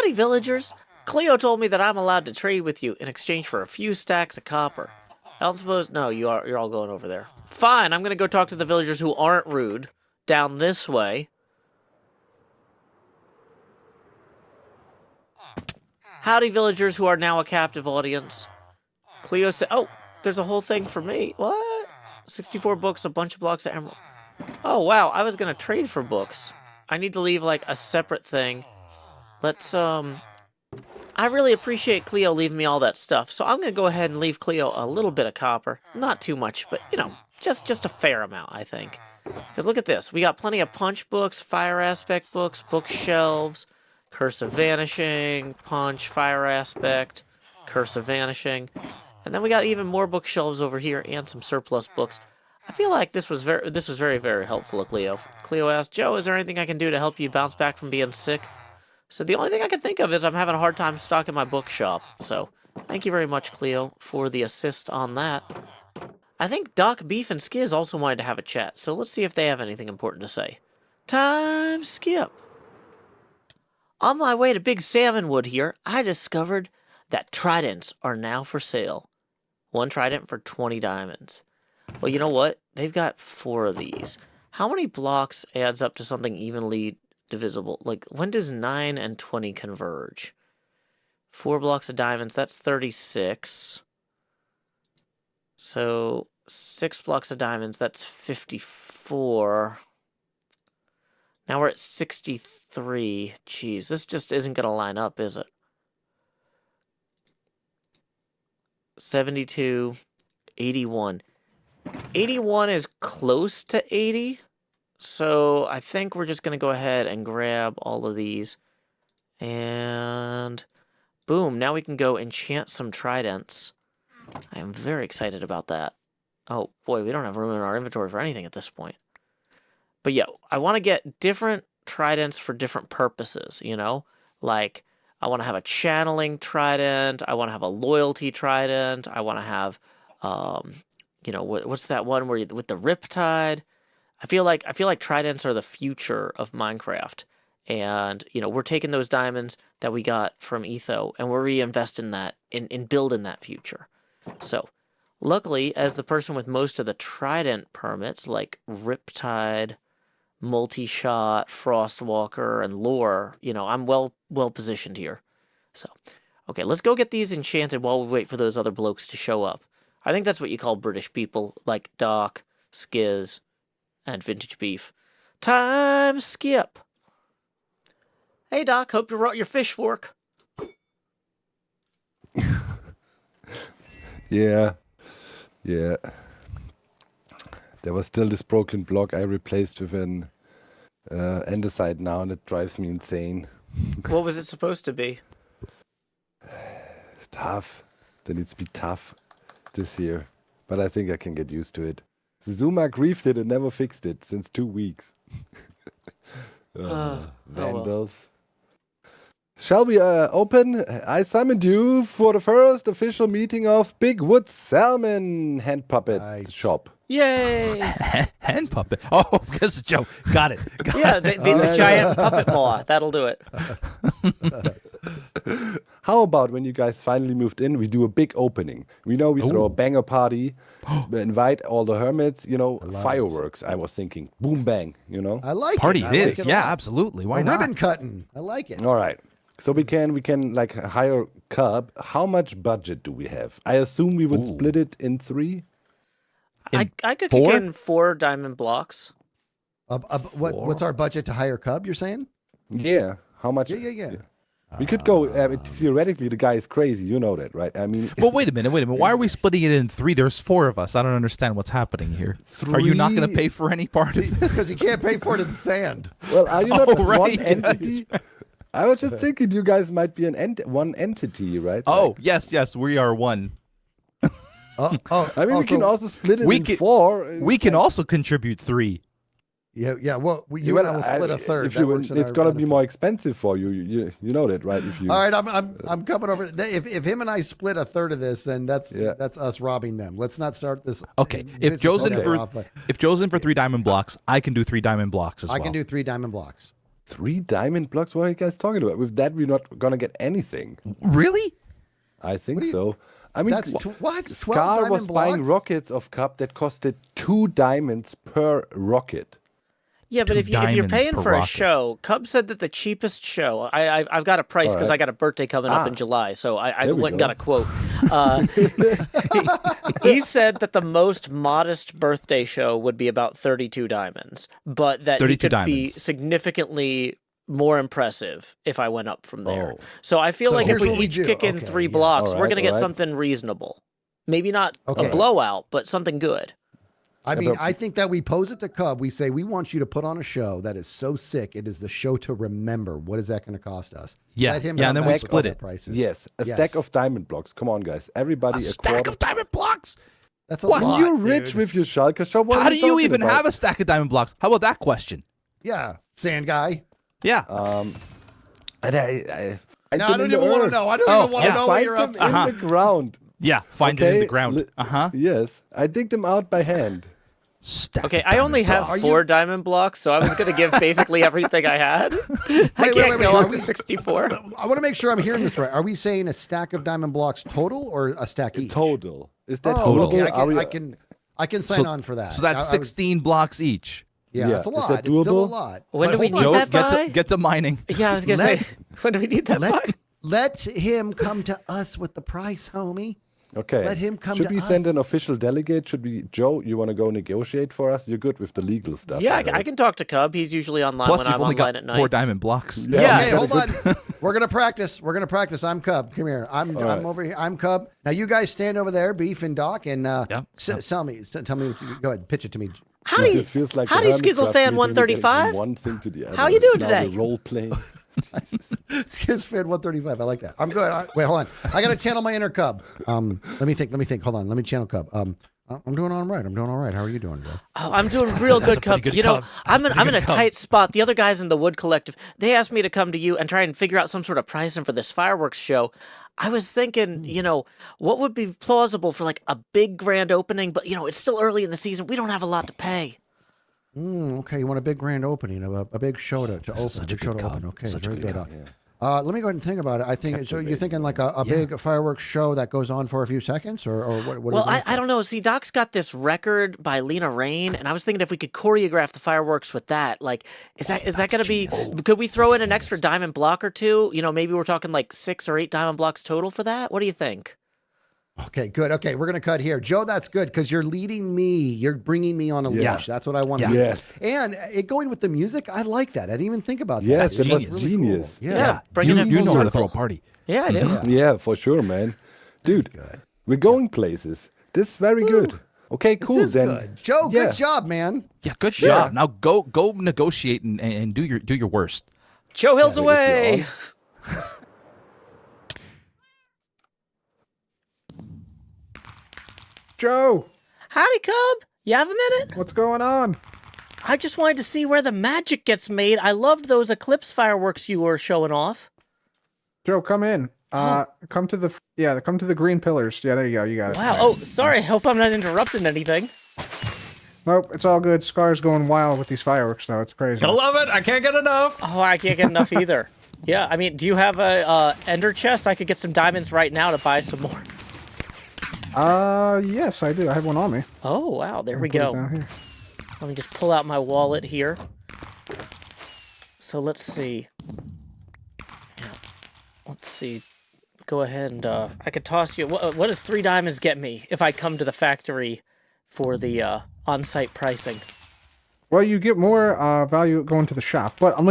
Howdy, villagers. Cleo told me that I'm allowed to trade with you in exchange for a few stacks of copper. I don't suppose... No, you're all going over there. Fine, I'm going to go talk to the villagers who aren't rude down this way. Howdy, villagers who are now a captive audience. Cleo said... Oh, there's a whole thing for me. What? 64 books, a bunch of blocks of emerald. Oh, wow, I was going to trade for books. I need to leave, like, a separate thing. Let's, I really appreciate Cleo leaving me all that stuff, so I'm going to go ahead and leave Cleo a little bit of copper. Not too much, but, you know, just a fair amount, I think. Because look at this. We got plenty of punch books, fire aspect books, bookshelves, Curse of Vanishing, punch, fire aspect, Curse of Vanishing. And then we got even more bookshelves over here and some surplus books. I feel like this was very, very helpful of Cleo. Cleo asked, Joe, is there anything I can do to help you bounce back from being sick? So the only thing I can think of is I'm having a hard time stocking my bookshop. So thank you very much, Cleo, for the assist on that. I think Doc, Beef, and Skiz also wanted to have a chat, so let's see if they have anything important to say. Time skip. On my way to Big Salmonwood here, I discovered that tridents are now for sale. One trident for 20 diamonds. Well, you know what? They've got 4 of these. How many blocks adds up to something evenly divisible? Like, when does 9 and 20 converge? 4 blocks of diamonds, that's 36. So, 6 blocks of diamonds, that's 54. Now we're at 63. Jeez, this just isn't going to line up, is it? 72, 81. 81 is close to 80. So I think we're just going to go ahead and grab all of these. And boom, now we can go enchant some tridents. I am very excited about that. Oh boy, we don't have room in our inventory for anything at this point. But yeah, I want to get different tridents for different purposes, you know? Like, I want to have a channeling trident. I want to have a loyalty trident. I want to have, you know, what's that one where with the riptide? I feel like tridents are the future of Minecraft, and you know we're taking those diamonds that we got from Etho and we're reinvesting that in building that future. So, luckily, as the person with most of the trident permits, like riptide, multi-shot, frostwalker, and lore, you know, I'm well positioned here. So, okay, let's go get these enchanted while we wait for those other blokes to show up. I think that's what you call British people, like Doc, Skiz, and Vintage Beef. Time skip. Hey, Doc, hope you brought your fish fork. Yeah. There was still this broken block I replaced with an andesite now, and it drives me insane. What was it supposed to be? It's tough. They need to be tough this year. But I think I can get used to it. Zuma griefed it and never fixed it since 2 weeks. Vandals. Well. Shall we open? I summoned you for the first official meeting of Big Wood Salmon Hand Puppet Shop. Yay! Hand puppet. Oh, because Joe. Got it. Yeah, the giant puppet maw. That'll do it. How about when you guys finally moved in, we do a big opening? We know we throw a banger party, we invite all the hermits, you know, fireworks. I was thinking, boom, bang, you know. I like Party it. it is. Yeah, absolutely. Why not? Ribbon cutting. I like it. All right. So we can like hire Cub. How much budget do we have? I assume we would split it in 3. I could four? kick in 4 diamond blocks. What's our budget to hire Cub, you're saying? Yeah. How much? Yeah. We could go, theoretically, the guy is crazy. You know that, right? I mean... But wait a minute. Why are we splitting it in 3? There's 4 of us. I don't understand what's happening here. 3? Are you not going to pay for any part of this? Because you can't pay for it in sand. Well, are you not right. one entity? I was just thinking you guys might be one entity, right? Oh, yes, we are one. I mean, we can also split it in 4. We can also contribute 3. Yeah. Well, you and I will split a third. It's gonna be more expensive for you. You know that, right? If you. All right, I'm coming over. If him and I split a third of this, then that's us robbing them. Let's not start this. Okay. If Joe's in for 3 diamond blocks, I can do 3 diamond blocks as well. I can do 3 diamond blocks. 3 diamond blocks? What are you guys talking about? With that, we're not gonna get anything. Really? I think so. I mean, That's what? 12 Scar was diamond buying blocks? rockets of Cup that costed 2 diamonds per rocket. Yeah, but 2 if you're diamonds paying per for a rocket. show, Cub said that the cheapest show. I've got a price because All right. I got a birthday coming up in July, so I There we went and go. got a quote. He said that the most modest birthday show would be about 32 diamonds, but that he 32 could be diamonds. significantly more impressive if I went up from there. Oh. So I feel So like if here's we what we each do. kick in Okay, 3 yes. blocks, All we're right, gonna get all right. something reasonable. Maybe not Okay. a blowout, but something good. I Yeah, mean, but- I think that we pose it to Cub. We say, we want you to put on a show that is so sick. It is the show to remember. What is that going to cost us? Yeah. Let him Yeah, and then we spec split other it. Prices. Yes, a Yes. stack of diamond blocks. Come on, guys. Everybody a Stack quarter. of diamond blocks? That's a What? lot. You're rich dude. with your Schalke shop. What How are do you talking even about? have a stack of diamond blocks? How about that question? Yeah, sand guy. Yeah. And I No, I them don't in the even want to earth. know. I don't Oh, even want to yeah. know what Find you're them up to. in the ground. yeah. Find it in the Okay, ground. Yes, I dig them out by hand. Stack Okay, of I only diamond have blocks. 4 diamond blocks, so I was going to give basically everything I had. I wait, can't wait, go are up we- to 64. I want to make sure I'm hearing this right. Are we saying a stack of diamond blocks total or a stack each? Total. Is that Oh, doable? okay. Are we- I can sign on for that. So that's I was- 16 blocks each. Yeah, Yeah. that's a Is lot. that It's still a doable? lot. When But do we hold need on. that Joe, by? get to mining. Yeah, I was going to Let- say, when do we need that by? Let him come to us with the price, homie. Okay. Let him come Should to we send an us. official delegate? Should we, Joe? You want to go negotiate for us? You're good with the legal stuff. Yeah, heard. I can talk to Cub. He's usually online Plus, when you've I'm only online got at night. 4 diamond blocks. Yeah. Okay, hold on. We're gonna practice. We're gonna practice. I'm Cub. Come here. I'm right. over here. I'm Cub. Now you guys stand over there, Beef and Doc, and tell me. Go ahead. Pitch it to me. Howdy, This feels like howdy, the Skizzle HermitCraft fan meeting. 135. One thing to the other. How you doing Now today? the role playing. Skizz fan 135. I like that. I'm good. Wait, hold on. I gotta channel my inner Cub. Let me think. Hold on. Let me channel Cub. I'm doing all right. How are you doing, bro? Oh, I'm doing real good, Cub. good You know, Cub. I'm in Pretty a good Cub. tight spot. The other guys in the Wood Collective, they asked me to come to you and try and figure out some sort of pricing for this fireworks show. I was thinking, what would be plausible for like a big grand opening, but it's still early in the season. We don't have a lot to pay. Okay, you want a big grand opening, a big show to open. such a Big show good to Cub. open. Okay, Such a very good good. Let me go ahead and think about it. I think so. You're thinking like a big fireworks show that goes on for a few seconds, or what? Well, I don't know. See, Doc's got this record by Lena Rain, and I was thinking if we could choreograph the fireworks with that, like, is that going to be? Could we throw in an extra diamond block or two? Maybe we're talking like 6 or 8 diamond blocks total for that. What do you think? Okay, good. Okay, we're gonna cut here, Joe. That's good because you're leading me. You're bringing me on a Yeah. leash. That's what I want to Yeah. do. Yes. And it going with the music, I like that. I didn't even think about that. Yes, It's it was really genius. Cool. Yeah, bring it in You full know how to circle. throw a party. Yeah, I do. Yeah, for sure, man. Dude, we're going places. This is very good. Okay, cool. This is then, good. Joe, yeah. good job, man. Yeah, good job. Now go negotiate and do your worst. Joe Hills Yeah, away. Joe, Howdy, Cub. You have a minute? what's going on? I just wanted to see where the magic gets made. I loved those eclipse fireworks you were showing off. Joe, come in. Come to the green pillars. Yeah, there you go. You got it. Wow. Oh, sorry. I hope I'm not interrupting anything. Nope, it's all good. Scar's going wild with these fireworks, though. It's crazy. I love it. I can't get enough. Oh, I can't get enough either. Yeah, I mean, do you have a ender chest? I could get some diamonds right now to buy some more. Yes, I do. I have one on me. Oh, wow. There we Put it go. down here. Let me just pull out my wallet here. So let's see. Yeah. Let's see. Go ahead and I could toss you. What does 3 diamonds get me if I come to the factory for the on-site pricing? Well, you get more value going to the shop, but let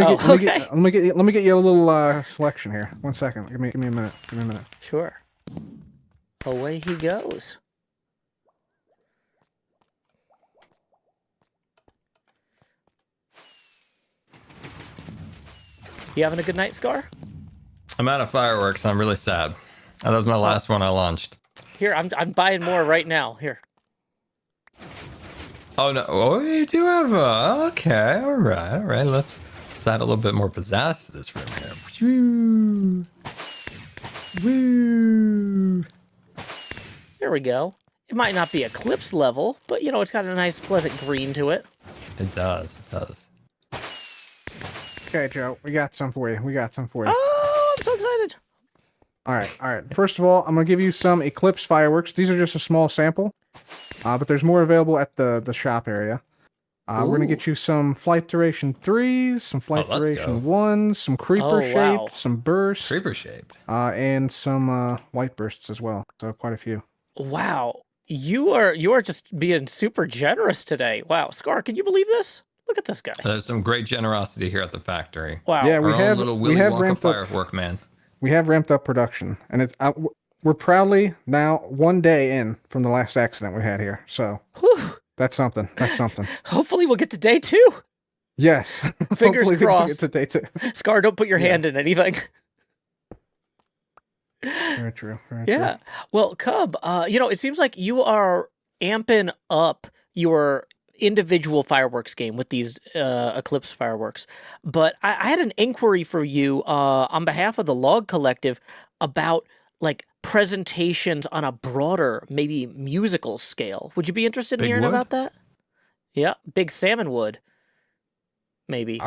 me get you a little selection here. 1 second. Give me a minute. Give me a minute. Sure. Away he goes. You having a good night, Scar? I'm out of fireworks. And I'm really sad. That was my last one I launched. Here, I'm buying more right now. Here. Oh no! Oh, you do have a. Okay, all right. Let's add a little bit more pizzazz to this room here. Woo! There we go. It might not be eclipse level, but it's got a nice pleasant green to it. It does. It does. Okay, Joe, we got some for you. We got some for you. Oh, I'm so excited. All right. First of all, I'm gonna give you some Eclipse fireworks. These are just a small sample, but there's more available at the shop area. We're gonna get you some Flight Duration 3s, some Flight let's Duration go. 1s, some Creeper shaped, wow. some Burst, Creeper shaped. and some White Bursts as well. So quite a few. Wow. You are just being super generous today. Wow. Scar, can you believe this? Look at this guy. There's some great generosity here at the factory. Wow. Yeah, Our we own have little we Willy have Wonka ramped up. firework man. We have ramped up production, and it's we're proudly now 1 day in from the last accident we had here. So Whew. that's something. That's something. Hopefully we'll get to day 2. Yes. Fingers Hopefully we can crossed. get to day 2. Scar, don't put your hand in anything. Very true. Very Yeah. true. Well, Cub, it seems like you are amping up your individual fireworks game with these Eclipse fireworks. But I had an inquiry for you on behalf of the Log Collective about like presentations on a broader, maybe musical scale. Would you be interested in Big hearing Wood? about that? Yeah, Big Salmonwood. Maybe.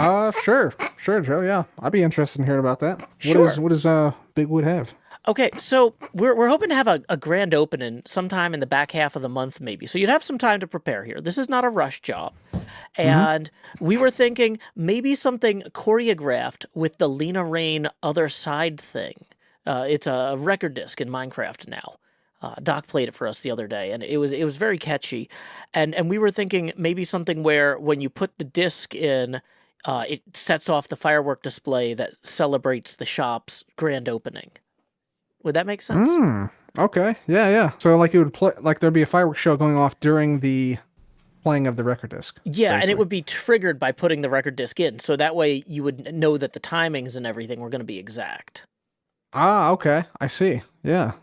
Sure, Joe. Yeah, I'd be interested in hearing about that. Sure. What does Big Wood have? Okay, so we're hoping to have a grand opening sometime in the back half of the month, maybe. So you'd have some time to prepare here. This is not a rush job. And we were thinking maybe something choreographed with the Lena Rain Other Side thing. It's a record disc in Minecraft now. Doc played it for us the other day, and it was very catchy. And we were thinking maybe something where when you put the disc in, it sets off the firework display that celebrates the shop's grand opening. Would that make sense? Okay. Yeah. So like it would play, like there'd be a fireworks show going off during the playing of the record disc. Yeah, and it basically. would be triggered by putting the record disc in, so that way you would know that the timings and everything were going to be exact. Ah, okay. I see. Yeah,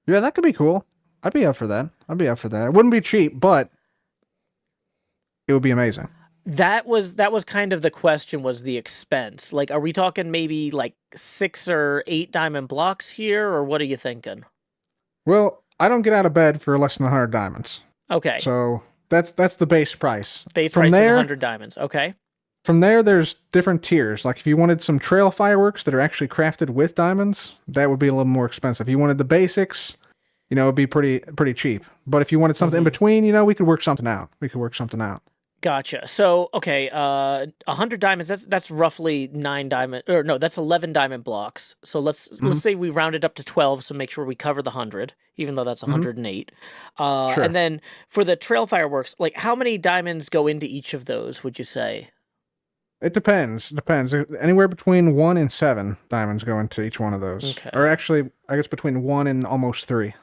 that could be cool. I'd be up for that. It wouldn't be cheap, but it would be amazing. That was kind of the question, was the expense. Like, are we talking maybe like 6 or 8 diamond blocks here, or what are you thinking? Well, I don't get out of bed for less than 100 diamonds. Okay. So that's the base price. Base From price is there- 100 diamonds. Okay. From there, there's different tiers. Like if you wanted some trail fireworks that are actually crafted with diamonds, that would be a little more expensive. If you wanted the basics, it'd be pretty cheap. But if you wanted something in between, we could work something out. Gotcha. So, okay, 100 diamonds, that's roughly 9 diamond, or no, that's 11 diamond blocks. So let's say we round it up to 12, so make sure we cover the 100, even though that's 108. Sure. And then for the trail fireworks, like how many diamonds go into each of those, would you say? It depends. Anywhere between 1 and 7 diamonds go into each one of those. Okay. Or actually, I guess between 1 and almost 3.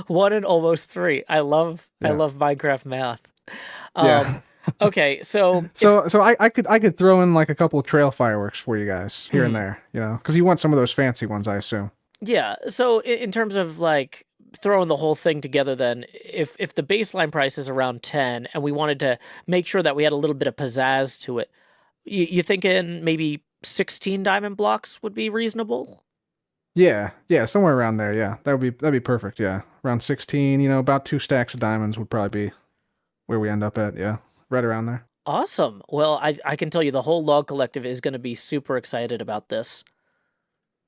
1 and almost 3. I love Minecraft math. Yeah. Okay, so So I could throw in like a couple of trail fireworks for you guys here and there, because you want some of those fancy ones, I assume. yeah, so in terms of like throwing the whole thing together, then if the baseline price is around 10 and we wanted to make sure that we had a little bit of pizzazz to it, you thinking maybe 16 diamond blocks would be reasonable? Yeah, somewhere around there. Yeah, that'd be perfect. Yeah, around 16. About 2 stacks of diamonds would probably be where we end up at. Yeah, right around there. Awesome. Well, I can tell you the whole Log Collective is going to be super excited about this.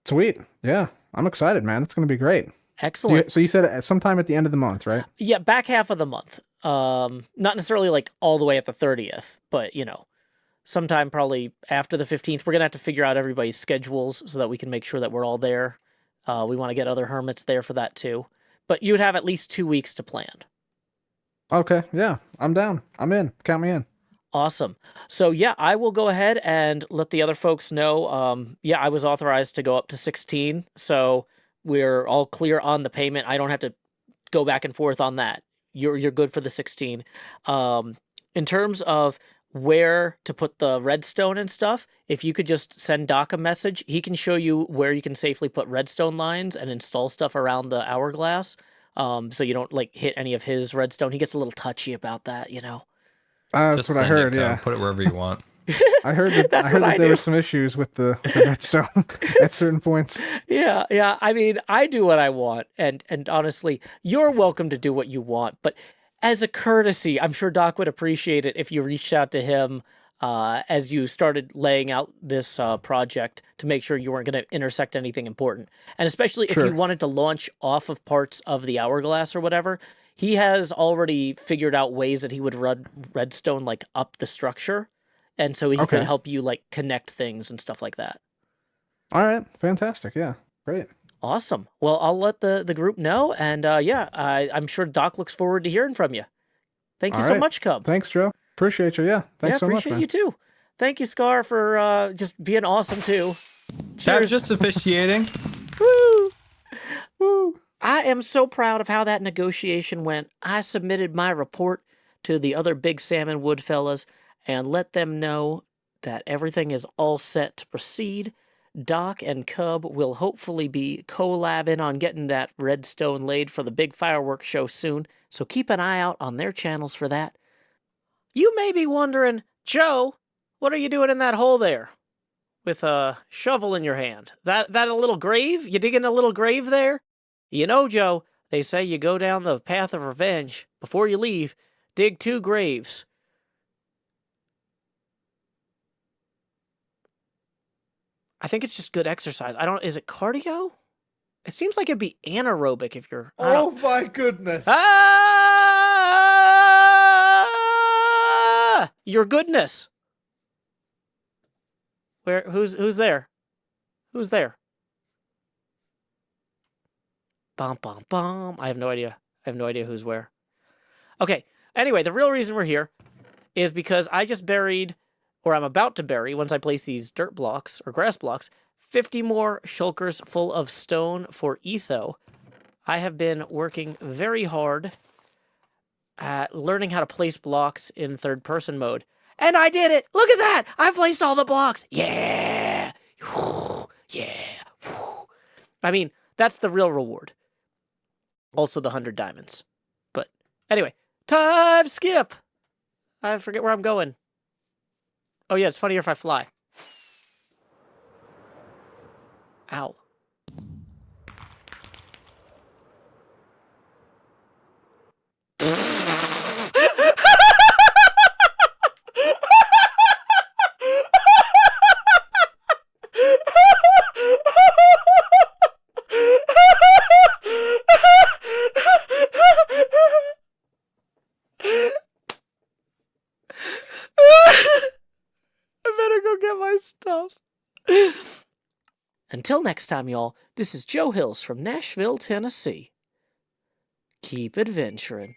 Sweet. Yeah, I'm excited, man. It's gonna be great. Excellent. So you said sometime at the end of the month, right? Yeah, back half of the month. Not necessarily like all the way at the 30th, but sometime probably after the 15th. We're gonna have to figure out everybody's schedules so that we can make sure that we're all there. We want to get other hermits there for that too. But you'd have at least 2 weeks to plan. Okay. Yeah, I'm down. I'm in. Count me in. Awesome. So yeah, I will go ahead and let the other folks know. I was authorized to go up to 16, so we're all clear on the payment. I don't have to go back and forth on that. You're good for the 16. In terms of where to put the redstone and stuff, if you could just send Doc a message, he can show you where you can safely put redstone lines and install stuff around the hourglass. So you don't like hit any of his redstone. He gets a little touchy about that, That's Just what I send it, heard. Cub. Yeah, Put it wherever you want. I heard that. That's I heard what that I there do. were some issues with the redstone at certain points. Yeah. I mean, I do what I want, and honestly, you're welcome to do what you want. But as a courtesy, I'm sure Doc would appreciate it if you reached out to him as you started laying out this project to make sure you weren't going to intersect anything important. And especially if Sure. you wanted to launch off of parts of the hourglass or whatever, he has already figured out ways that he would run redstone like up the structure. And so he Okay. could help you like connect things and stuff like that. All right, fantastic. Yeah, great. Awesome. Well, I'll let the group know. And yeah, I'm sure Doc looks forward to hearing from you. Thank you All so right. much, Cub. Thanks, Joe. Appreciate you. Yeah, thanks so much, appreciate man. you too. Thank you, Scar, for just being awesome too. Chad Cheers. just officiating. Woo! Woo! I am so proud of how that negotiation went. I submitted my report to the other Big Salmonwood fellas and let them know that everything is all set to proceed. Doc and Cub will hopefully be collabing on getting that redstone laid for the big fireworks show soon, so keep an eye out on their channels for that. You may be wondering, Joe, what are you doing in that hole there? With a shovel in your hand. That a little grave? You digging a little grave there? You know, Joe, they say you go down the path of revenge. Before you leave, dig 2 graves. I think it's just good exercise. Is it cardio? It seems like it'd be anaerobic if you're... my goodness. Ah! Your goodness. Who's there? Who's there? Bum bum bum. I have no idea. Who's where. Okay. Anyway, the real reason we're here is because I just buried, or I'm about to bury, once I place these dirt blocks or grass blocks, 50 more shulkers full of stone for Etho. I have been working very hard at learning how to place blocks in third-person mode. And I did it! Look at that! I placed all the blocks! Yeah! Yeah! I mean, that's the real reward. Also the 100 diamonds. But anyway, time skip! I forget where I'm going. Oh yeah, it's funnier if I fly. Ow. I better go get my stuff. Until next time, y'all, this is Joe Hills from Nashville, Tennessee. Keep adventuring.